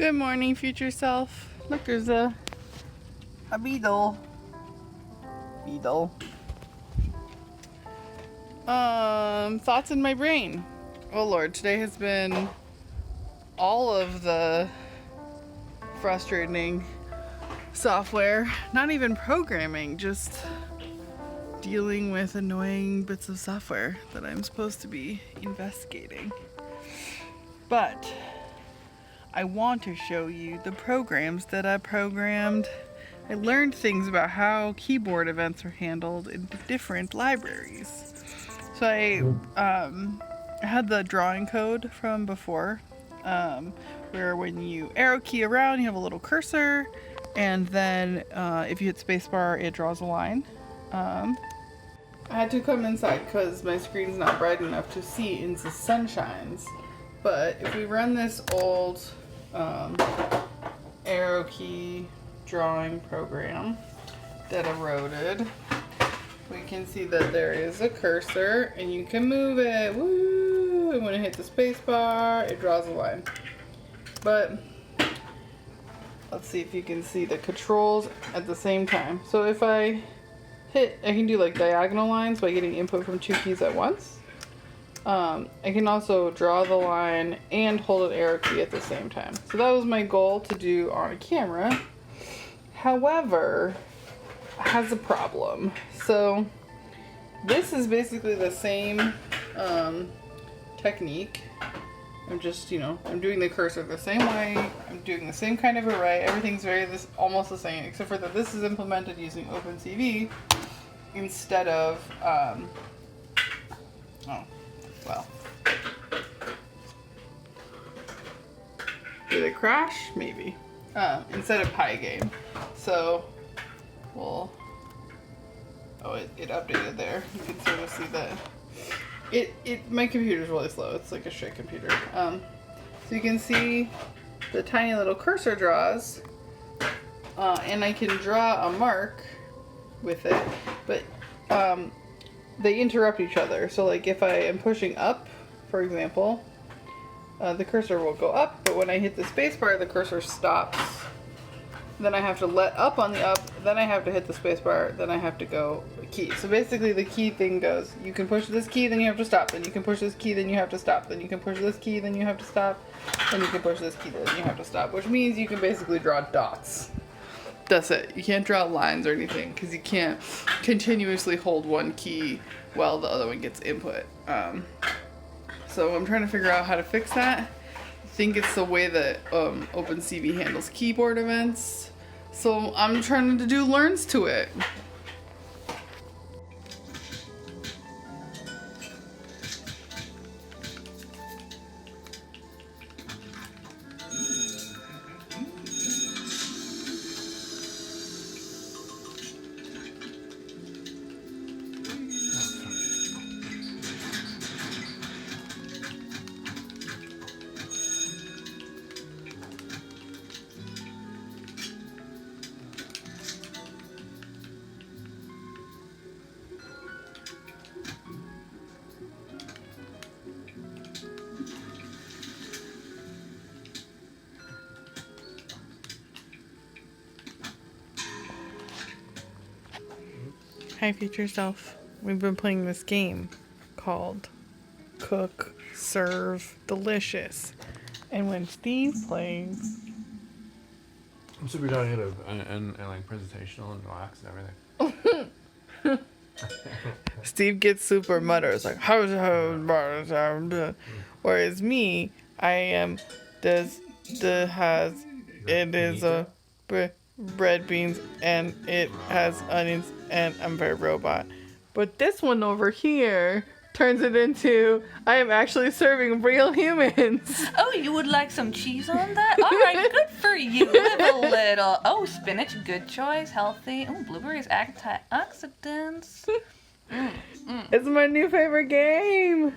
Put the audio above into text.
Good morning, future self. Look, there's a beetle. Thoughts in my brain. Oh Lord, today has been all of the frustrating software. Not even programming, just dealing with annoying bits of software that I'm supposed to be investigating. But I want to show you the programs that I programmed. I learned things about how keyboard events are handled in different libraries. So I had the drawing code from before, where when you arrow key around, you have a little cursor, and then if you hit spacebar, it draws a line. I had to come inside because my screen's not bright enough to see into sunshines. But if we run this old arrow key drawing program that I wrote, we can see that there is a cursor and you can move it. Woo! And when I hit the space bar, it draws a line. But let's see if you can see the controls at the same time. So if I hit, I can do like diagonal lines by getting input from two keys at once. I can also draw the line and hold an arrow key at the same time. So that was my goal to do on a camera. However, it has a problem. So this is basically the same technique. I'm just, I'm doing the cursor the same way. I'm doing the same kind of array. Everything's almost the same, except for that this is implemented using OpenCV instead of, did it crash? Maybe. Instead of Pygame. So, it updated there. You can sort of see that. My computer's really slow. It's like a shit computer. So you can see the tiny little cursor draws, and I can draw a mark with it, but they interrupt each other. So like if I am pushing up, for example, the cursor will go up, but when I hit the space bar, the cursor stops. Then I have to let up on the up, then I have to hit the space bar, then I have to go key. So basically the key thing goes, you can push this key, then you have to stop, then you can push this key, then you have to stop, then you can push this key, then you have to stop, then you can push this key, then you have to stop, which means you can basically draw dots. That's it. You can't draw lines or anything because you can't continuously hold one key while the other one gets input. So I'm trying to figure out how to fix that. I think it's the way that OpenCV handles keyboard events. So I'm trying to do learns to it. Hi, future self. We've been playing this game called Cook, Serve, Delicious. And when Steve plays... I'm super excited and like presentational and relaxed and everything. Steve gets super mutters like whereas me, I am it is a bread beans and it has onions and I'm very robot. But this one over here turns it into I am actually serving real humans. Oh, you would like some cheese on that? All right, good for you. Live a little. Oh, spinach, good choice, healthy. Oh, blueberries, antioxidants. It's my new favorite game.